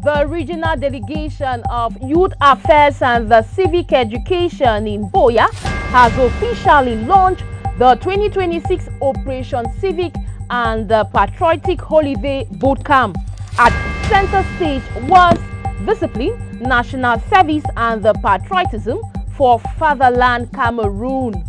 The regional delegation of Youth Affairs and the Civic Education in Boya has officially launched the 2026 Operation Civic and Patriotic Holiday Bootcamp. At center stage was discipline, national service and the patriotism for fatherland Cameroon.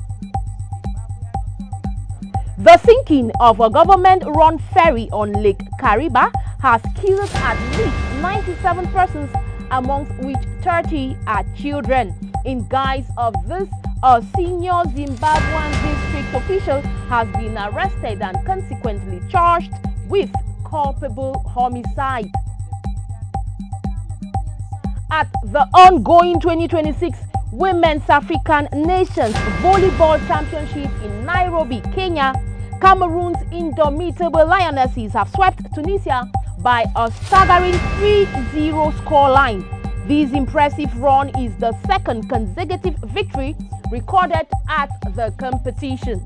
The sinking of a government-run ferry on Lake Kariba has killed at least 97 persons, amongst which 30 are children. In guise of this, a senior Zimbabwean district official has been arrested and consequently charged with culpable homicide. At the ongoing 2026 Women's African Nations Volleyball Championship in Nairobi, Kenya, Cameroon's indomitable Lionesses have swept Tunisia by a staggering 3-0 scoreline. This impressive run is the second consecutive victory recorded at the competition.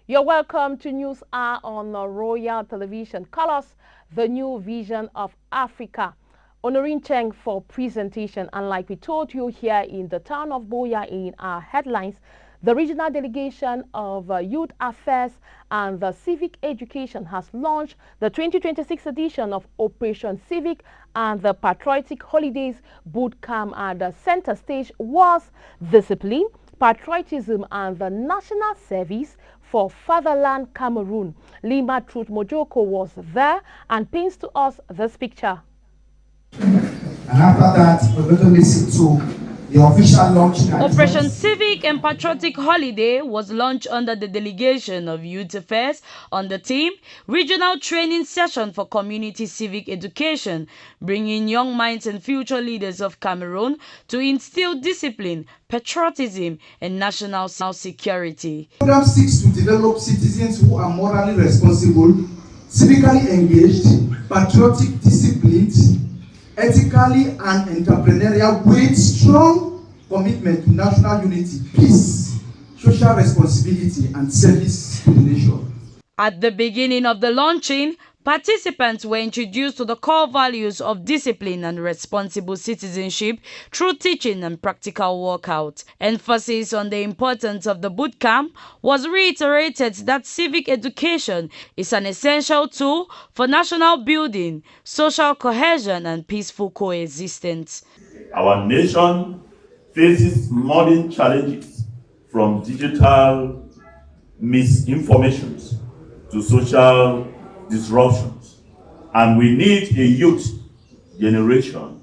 You're welcome to News Hour on Royal Television. Colors, the new vision of Africa. Honorin Cheng for presentation. And like we told you here in the town of Boya in our headlines, the regional delegation of Youth Affairs and the Civic Education has launched the 2026 edition of Operation Civic and the Patriotic Holidays Bootcamp. At the center stage was discipline, patriotism and the national service for fatherland Cameroon. Lima Truth Mojoko was there and paints to us this picture. And after that, we're going to listen to the official launch. Operation Civic and Patriotic Holiday was launched under the delegation of Youth Affairs on the theme Regional Training Session for Community Civic Education, bringing young minds and future leaders of Cameroon to instill discipline, patriotism and national security. The program seeks to develop citizens who are morally responsible, civically engaged, patriotic, disciplined, ethically and entrepreneurial, with strong commitment to national unity, peace, social responsibility and service to the nation. At the beginning of the launching, participants were introduced to the core values of discipline and responsible citizenship through teaching and practical workout. Emphasis on the importance of the bootcamp was reiterated that civic education is an essential tool for national building, social cohesion and peaceful coexistence. Our nation faces modern challenges, from digital misinformations to social disruptions, and we need a youth generation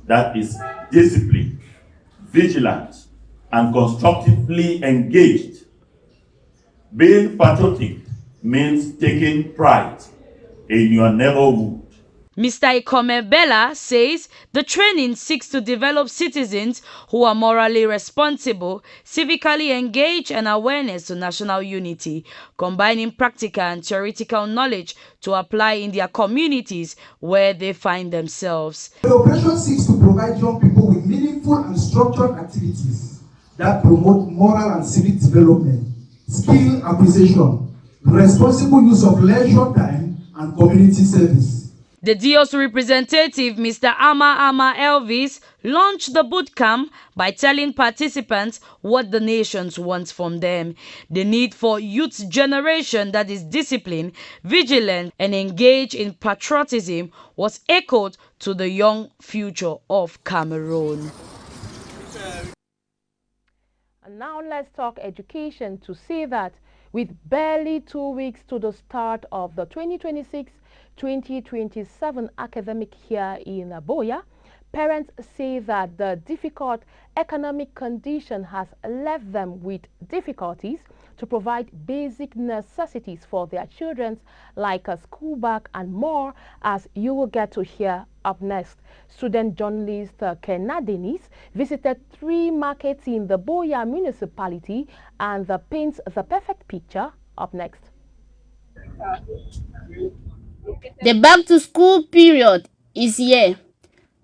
that is disciplined, vigilant, and constructively engaged. Being patriotic means taking pride in your neighborhood. Mr. Ikome Bella says the training seeks to develop citizens who are morally responsible, civically engaged and awareness to national unity, combining practical and theoretical knowledge to apply in their communities where they find themselves. The operation seeks to provide young people with meaningful and structured activities that promote moral and civic development, skill acquisition, responsible use of leisure time and community service. The DOS representative, Mr. Ama Elvis, launched the bootcamp by telling participants what the nations want from them. The need for youth generation that is disciplined, vigilant, and engaged in patriotism was echoed to the young future of Cameroon. And now let's talk education to say that with barely 2 weeks to the start of the 2026-2027 academic year in Boya, parents say that the difficult economic condition has left them with difficulties to provide basic necessities for their children like a school bag and more, as you will get to hear up next. Student journalist Kenna Dennis visited 3 markets in the Boya municipality and paints the perfect picture up next. The back-to-school period is here,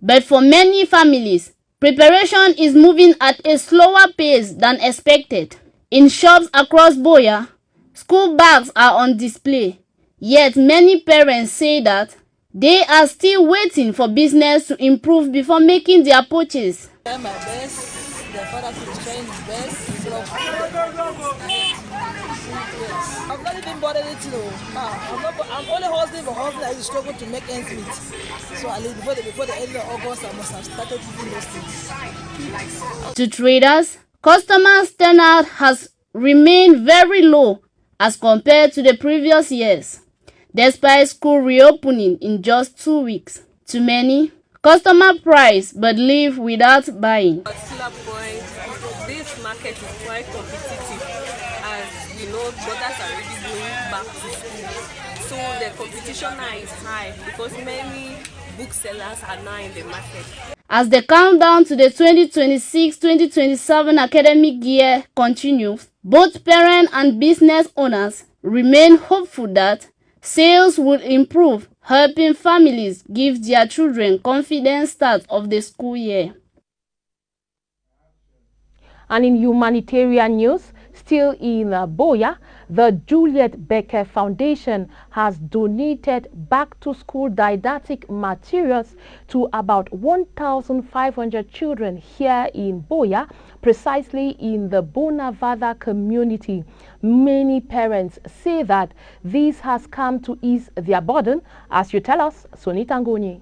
but for many families, Preparation is moving at a slower pace than expected. In shops across Boya, school bags are on display, yet many parents say that they are still waiting for business to improve before making their purchase. Trying my best, the father is trying his best. I've not even bought anything. I'm only hustling for hustling. I struggle to make ends meet. So at least before the end of August, I must have started using those things. To traders, customers' turnout has remained very low as compared to the previous years, despite school reopening in just 2 weeks. To many, customer price but leave without buying. Particular point, this market is quite competitive, as we know brothers are already going back to school. So the competition now is high because many booksellers are now in the market. As the countdown to the 2026-2027 academic year continues, both parents and business owners remain hopeful that sales will improve, helping families give their children confident start of the school year. And in humanitarian news, still in Boya, the Juliet Becker Foundation has donated back-to-school didactic materials to about 1,500 children here in Boya, precisely in the Bonavada community. Many parents say that this has come to ease their burden, as you tell us, Sonita Ngoni.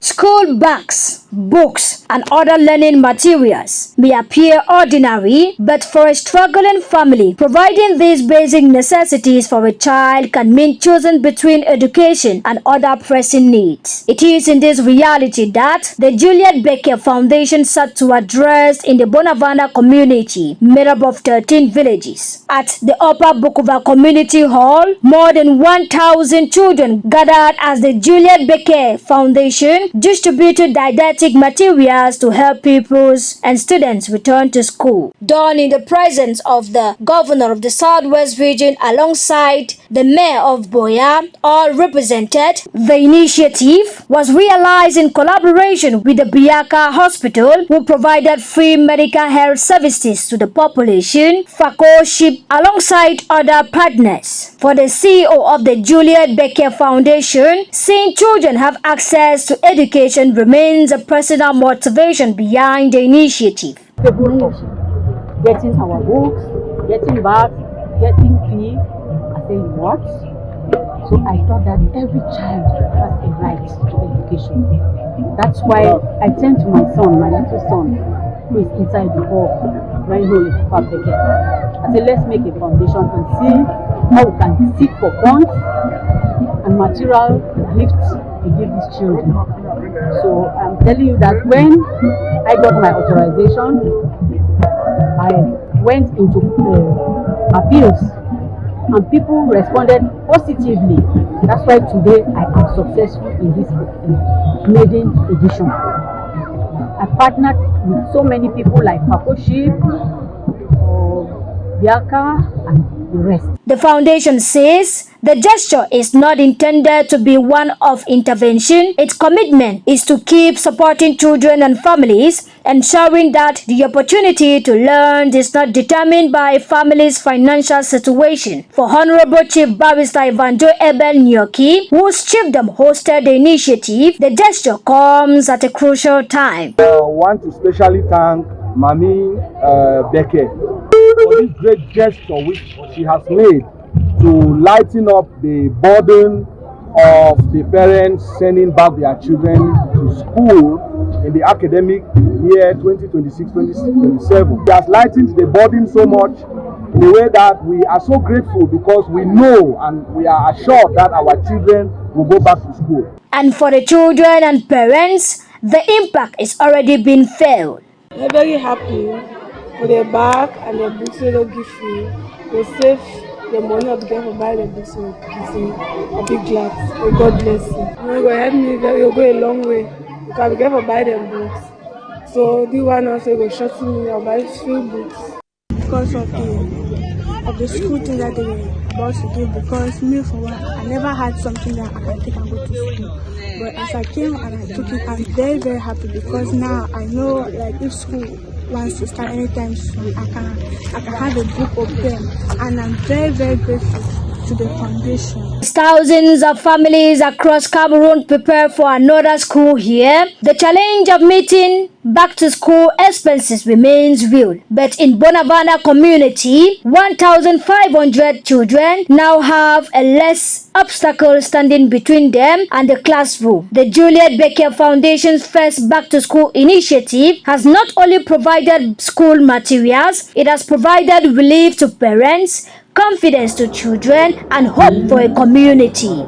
School bags, books, and other learning materials may appear ordinary, but for a struggling family, providing these basic necessities for a child can mean choosing between education and other pressing needs. It is in this reality that the Juliet Becker Foundation sought to address in the Bonavanda community, made up of 13 villages. At the Upper Bukoba Community Hall, more than 1,000 children gathered as the Juliet Becker Foundation distributed didactic materials to help pupils and students return to school. Done in the presence of the governor of the Southwest region alongside the mayor of Boya, all represented. The initiative was realized in collaboration with the Biaka Hospital, who provided free medical health services to the population, FACO-ship alongside other partners. For the CEO of the Juliet Becker Foundation, seeing children have access to education remains a personal motivation behind the initiative. Getting our books, getting bags, getting fee. I say what? So I thought that every child has a right to education. That's why I turned to my son, my little son, who is inside the hall, very holy public. I said, let's make a foundation and see how we can seek for funds and material gifts to give these children. So I'm telling you that when I got my authorization, I went into appeals and people responded positively. That's why today I am successful in this maiden edition. I partnered with so many people like Pakoshi, Biaka, and the rest. The foundation says the gesture is not intended to be one of intervention. Its commitment is to keep supporting children and families, ensuring that the opportunity to learn is not determined by a family's financial situation. For Honorable Chief Barrister Ivanjo Ebel Nyoki, whose chiefdom hosted the initiative, the gesture comes at a crucial time. I want to specially thank Mami Becker for this great gesture which she has made to lighten up the burden of the parents sending back their children to school in the academic year 2026-2027. She has lightened the burden so much in a way that we are so grateful, because we know and we are assured that our children will go back to school. And for the children and parents, the impact is already been felt. We're very happy for the bag and the books they don't give free. They save the money of the girl for buy the books with a big glad. So God bless you. You're going to help me, you'll go a long way. Because the girl for buy them books. So the one also go shorten me up by few books because of the school thing that they were about to give. Because me for one, I never had something that I can take and go to school. But as I came and I took it, I'm very, very happy because now I know, like, if school wants to start anytime soon, I can have a book open, and I'm very, very grateful to the foundation. Thousands of families across Cameroon prepare for another school year. The challenge of meeting back to school expenses remains real. But in Bonavana community, 1,500 children now have a less obstacle standing between them and the classroom. The Juliet Becker Foundation's first back to school initiative has not only provided school materials, it has provided relief to parents, confidence to children, and hope for a community.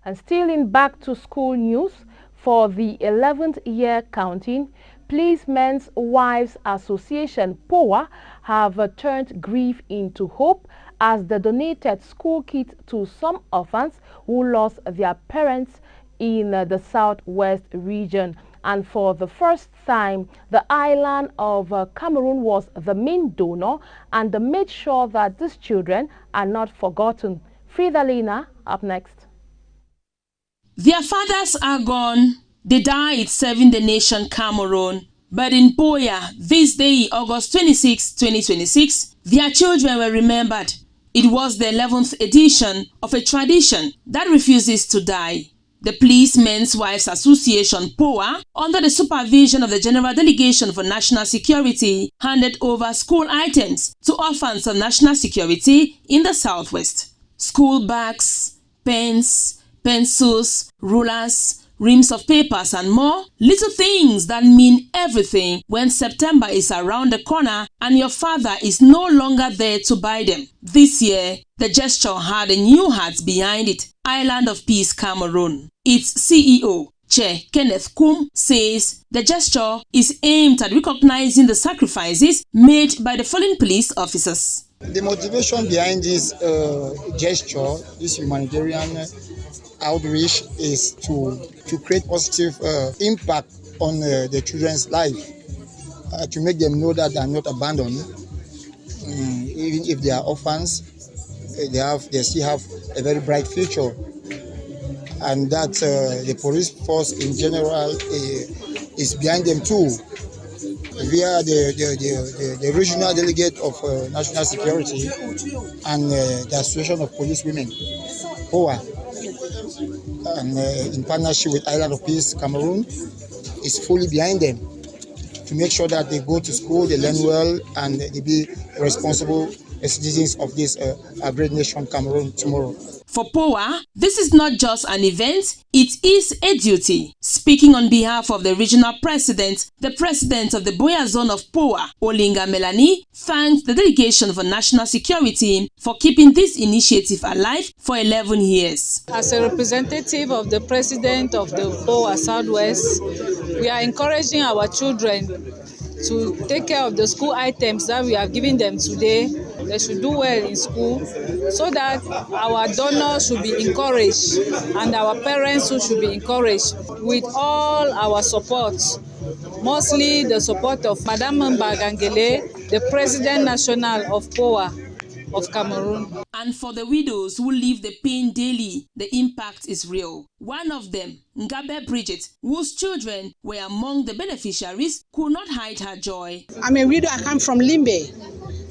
And still in back to school news, for the 11th year counting, Policemen's Wives Association (POA) have turned grief into hope as they donated school kits to some orphans who lost their parents in the southwest region. And for the first time, the island of Cameroon was the main donor, and they made sure that these children are not forgotten. Fridalina up next. Their fathers are gone. They died serving the nation Cameroon. But in Boya, this day, August 26, 2026, their children were remembered. It was the 11th edition of a tradition that refuses to die. The Policemen's Wives Association (POA), under the supervision of the General Delegation for National Security, handed over school items to orphans of national security in the southwest. School bags, pens, pencils, rulers, reams of papers and more, little things that mean everything when September is around the corner and your father is no longer there to buy them. This year, the gesture had a new heart behind it, Island of Peace Cameroon. Its CEO, Chair Kenneth Kum, says the gesture is aimed at recognizing the sacrifices made by the fallen police officers. The motivation behind this gesture, this humanitarian outreach, is to create positive impact on the children's life, to make them know that they are not abandoned, even if they are orphans. They still have a very bright future, and that the police force in general is behind them too, via the regional delegate of national security and the Association of Police Women, POA, and in partnership with Island of Peace Cameroon, is fully behind them to make sure that they go to school, they learn well, and they be responsible citizens of this great nation Cameroon tomorrow. For POA, this is not just an event, it is a duty. Speaking on behalf of the regional president, the president of the Boya zone of POA, Olinga Melanie, thanked the Delegation for National Security for keeping this initiative alive for 11 years. As a representative of the president of the POA Southwest, we are encouraging our children to take care of the school items that we are giving them today. They should do well in school so that our donors should be encouraged and our parents too should be encouraged with all our support, mostly the support of Madame Mbagangele, the President National of POA of Cameroon. And for the widows who live the pain daily, the impact is real. One of them, Ngabe Bridget, whose children were among the beneficiaries, could not hide her joy. I'm a widow. I come from Limbe.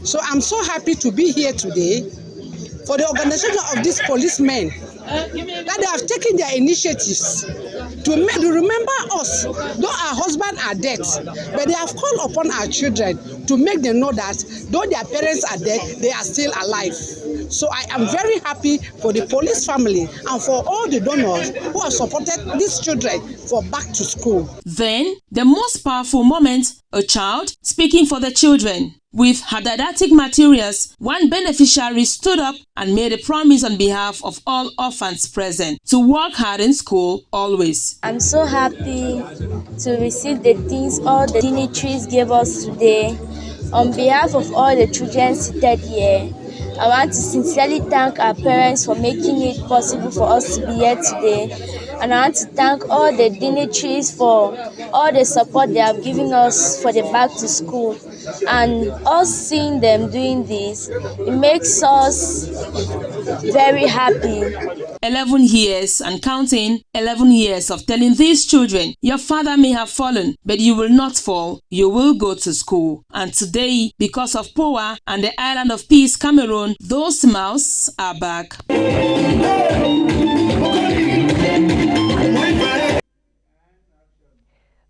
So I'm so happy to be here today for the organization of these policemen, that they have taken their initiatives to remember us, though our husbands are dead, but they have called upon our children to make them know that though their parents are dead, they are still alive. So I am very happy for the police family and for all the donors who have supported these children for back to school. Then, the most powerful moment, a child speaking for the children. With her didactic materials, one beneficiary stood up and made a promise on behalf of all orphans present to work hard in school always. I'm so happy to receive the things all the dignitaries gave us today. On behalf of all the children seated here, I want to sincerely thank our parents for making it possible for us to be here today. And I want to thank all the dignitaries for all the support they have given us for the back to school. And us seeing them doing this, it makes us very happy. 11 years and counting, 11 years of telling these children, your father may have fallen, but you will not fall, you will go to school. And today, because of POA and the Island of Peace, Cameroon, those smiles are back.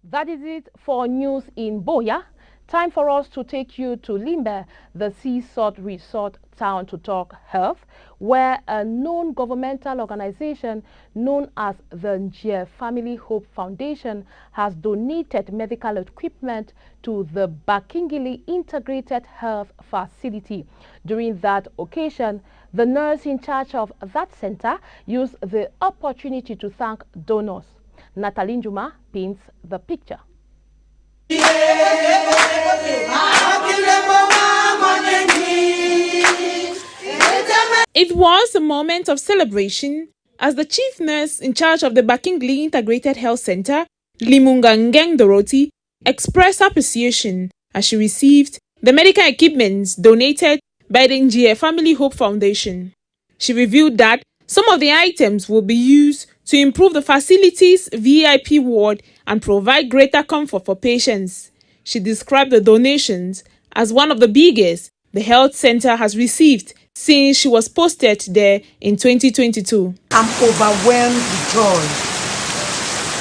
That is it for news in Boya. Time for us to take you to Limbe, the sea salt resort town, to talk health, where a known governmental organization known as the Njie Family Hope Foundation has donated medical equipment to the Bakingili Integrated Health Facility. During that occasion, the nurse in charge of that center used the opportunity to thank donors. Natalie Njuma paints the picture. It was a moment of celebration as the chief nurse in charge of the Bakingili Integrated Health Center, Limunga Ngeng Dorothy, expressed appreciation as she received the medical equipment donated by the Njie Family Hope Foundation. She revealed that some of the items will be used to improve the facility's VIP ward and provide greater comfort for patients. She described the donations as one of the biggest the health center has received since she was posted there in 2022. I'm overwhelmed with joy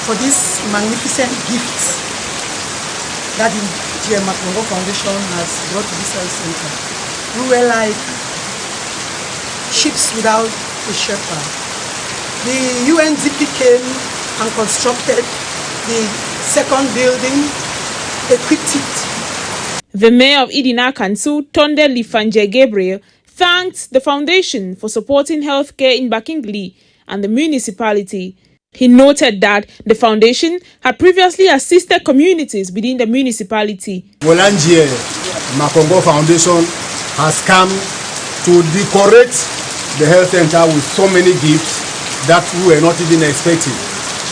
for this magnificent gift that the GM Makongo Foundation has brought to this health center. We were like ships without a shepherd. The UNDP came and constructed the second building, equipped it. The mayor of Idina Kansu, Tonde Lifanje Gabriel, thanked the foundation for supporting healthcare in Bakingili and the municipality. He noted that the foundation had previously assisted communities within the municipality. Njie Makongo Foundation has come to decorate the health center with so many gifts that we were not even expecting.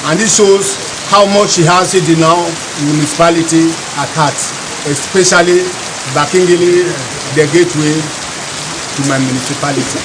And this shows how much he has in the now municipality at heart, especially Bakingili, the gateway to my municipality.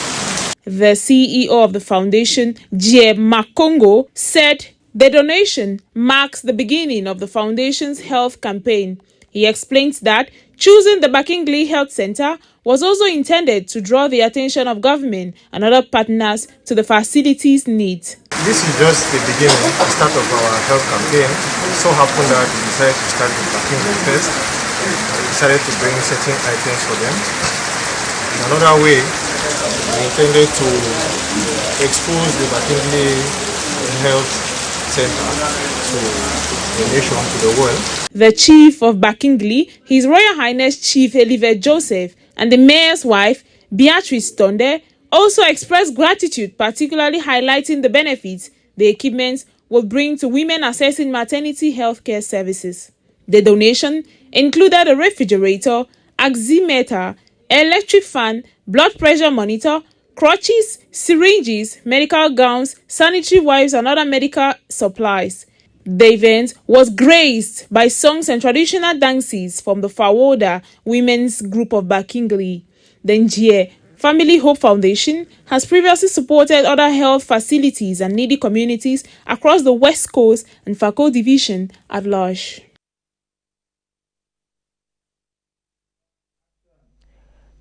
The CEO of the foundation, Jie Makongo, said the donation marks the beginning of the foundation's health campaign. He explains that choosing the Bakingili Health Center was also intended to draw the attention of government and other partners to the facility's needs. This is just the beginning, the start of our health campaign. It so happened that we decided to start with Bakingili first. We decided to bring certain items for them. In another way, we intended to expose the Bakingili Health Center to the nation, to the world. The chief of Bakingili, His Royal Highness Chief Elivet Joseph, and the mayor's wife, Beatrice Tonde, also expressed gratitude, particularly highlighting the benefits the equipment will bring to women accessing maternity health care services. The donation included a refrigerator, oximeter, electric fan, blood pressure monitor, crutches, syringes, medical gowns, sanitary wipes, and other medical supplies. The event was graced by songs and traditional dances from the Fawoda women's group of Bakingili. The Njie Family Hope Foundation has previously supported other health facilities and needy communities across the West Coast and Fako Division at large.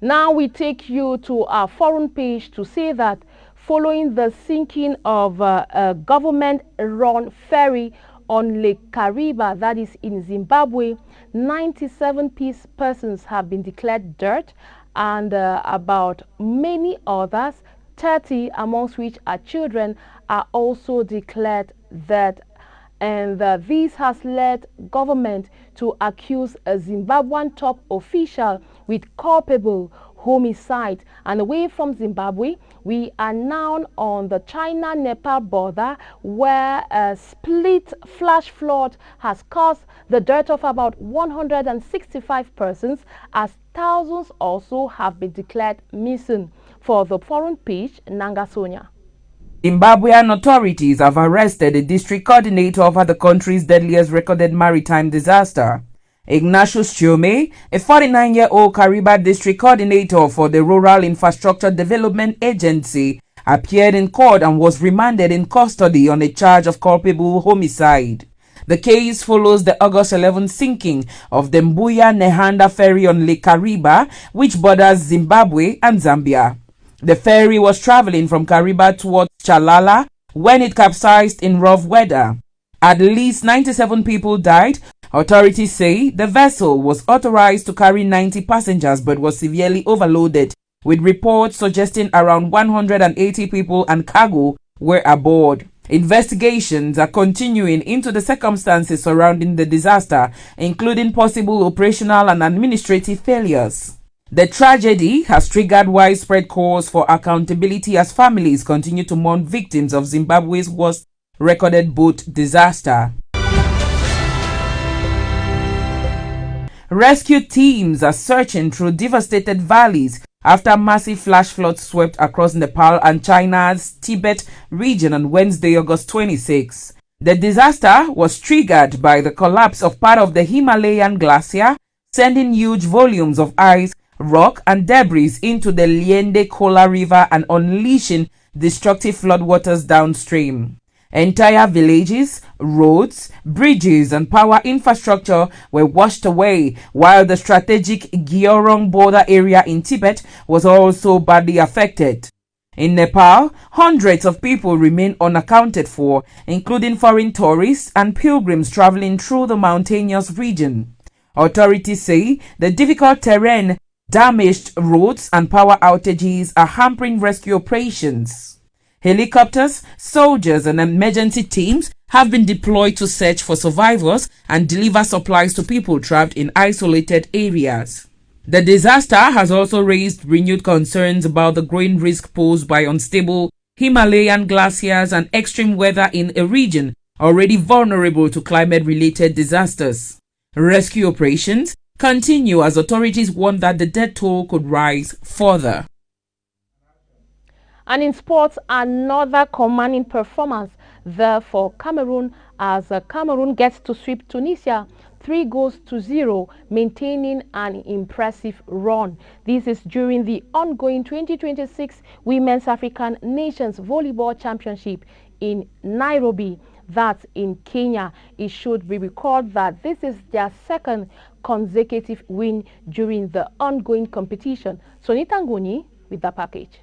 Now we take you to our foreign page to say that following the sinking of a government-run ferry on Lake Kariba, that is in Zimbabwe, 97 persons have been declared dead, and about many others, 30 amongst which are children, are also declared dead. And this has led government to accuse a Zimbabwean top official with culpable homicide. And away from Zimbabwe, we are now on the China-Nepal border, where a split flash flood has caused the death of about 165 persons, as thousands also have been declared missing. For the foreign page, Nanga Sonia. Zimbabwean authorities have arrested the district coordinator over the country's deadliest recorded maritime disaster. Ignatius Chiome, a 49-year-old Kariba district coordinator for the Rural Infrastructure Development Agency, appeared in court and was remanded in custody on a charge of culpable homicide. The case follows the August 11 sinking of the Mbuya Nehanda ferry on Lake Kariba, which borders Zimbabwe and Zambia. The ferry was traveling from Kariba towards Chalala when it capsized in rough weather. At least 97 people died. Authorities say the vessel was authorized to carry 90 passengers but was severely overloaded, with reports suggesting around 180 people and cargo were aboard. Investigations are continuing into the circumstances surrounding the disaster, including possible operational and administrative failures. The tragedy has triggered widespread calls for accountability as families continue to mourn victims of Zimbabwe's worst recorded boat disaster. Rescue teams are searching through devastated valleys after massive flash floods swept across Nepal and China's Tibet region on Wednesday, August 26. The disaster was triggered by the collapse of part of the Himalayan glacier, sending huge volumes of ice, rock and debris into the Liende Kola River and unleashing destructive floodwaters downstream. Entire villages, roads, bridges and power infrastructure were washed away, while the strategic Gyeongsang border area in Tibet was also badly affected. In Nepal, hundreds of people remain unaccounted for, including foreign tourists and pilgrims traveling through the mountainous region. Authorities say the difficult terrain, damaged roads and power outages are hampering rescue operations. Helicopters, soldiers and emergency teams have been deployed to search for survivors and deliver supplies to people trapped in isolated areas. The disaster has also raised renewed concerns about the growing risk posed by unstable Himalayan glaciers and extreme weather in a region already vulnerable to climate-related disasters. Rescue operations continue as authorities warn that the death toll could rise further. And in sports, another commanding performance there for Cameroon as Cameroon gets to sweep Tunisia 3-0, maintaining an impressive run. This is during the ongoing 2026 Women's African Nations Volleyball Championship in Nairobi. That's in Kenya. It should be recalled that this is their second consecutive win during the ongoing competition. Sonita Nguni with the package.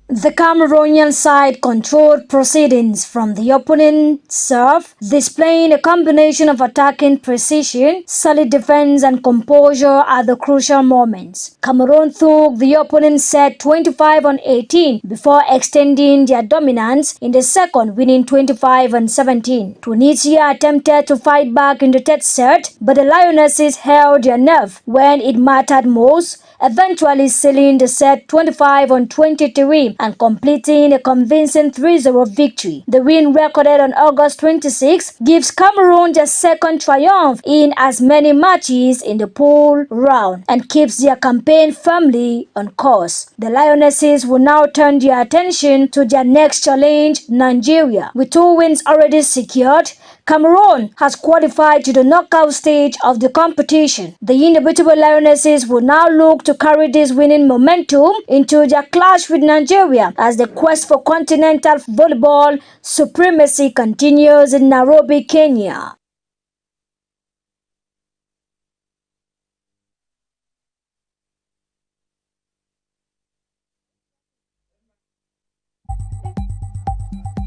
The Cameroonian side controlled proceedings from the opening serve, displaying a combination of attacking precision, solid defense and composure at the crucial moments. Cameroon took the opening set 25-18 before extending their dominance in the second, winning 25-17. Tunisia attempted to fight back in the third set, but the Lionesses held their nerve when it mattered most, eventually sealing the set 25-23 and completing a convincing 3-0 victory. The win recorded on August 26 gives Cameroon their second triumph in as many matches in the pool round and keeps their campaign firmly on course. The Lionesses will now turn their attention to their next challenge, Nigeria. With 2 wins already secured, Cameroon has qualified to the knockout stage of the competition. The indomitable Lionesses will now look to carry this winning momentum into their clash with Nigeria as the quest for continental volleyball supremacy continues in Nairobi, Kenya.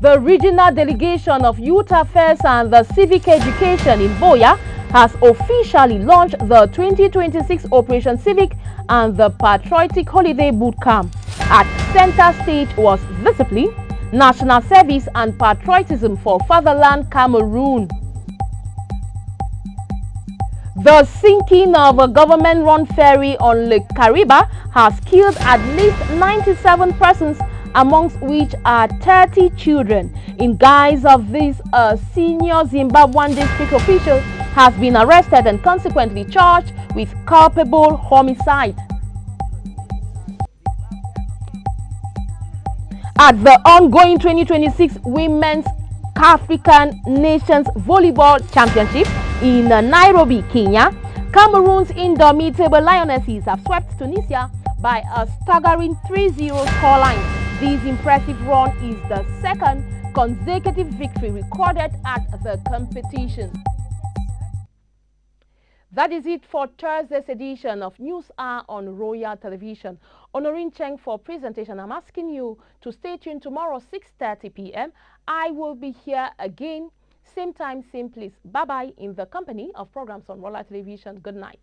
The regional delegation of Youth Affairs and the Civic Education in Boya has officially launched the 2026 Operation Civic and the Patriotic Holiday Boot Camp. At center stage was discipline, national service and patriotism for fatherland Cameroon. The sinking of a government-run ferry on Lake Kariba has killed at least 97 persons, amongst which are 30 children. In guise of this, a senior Zimbabwean district official has been arrested and consequently charged with culpable homicide. At the ongoing 2026 Women's African Nations Volleyball Championship in Nairobi, Kenya, Cameroon's indomitable Lionesses have swept Tunisia by a staggering 3-0 scoreline. This impressive run is the second consecutive victory recorded at the competition. That is it for Thursday's edition of News Hour on Royal Television. Honorin Cheng for presentation. I'm asking you to stay tuned tomorrow 6:30 p.m. I will be here again, same time, same place. Bye-bye in the company of programs on Royal Television. Good night.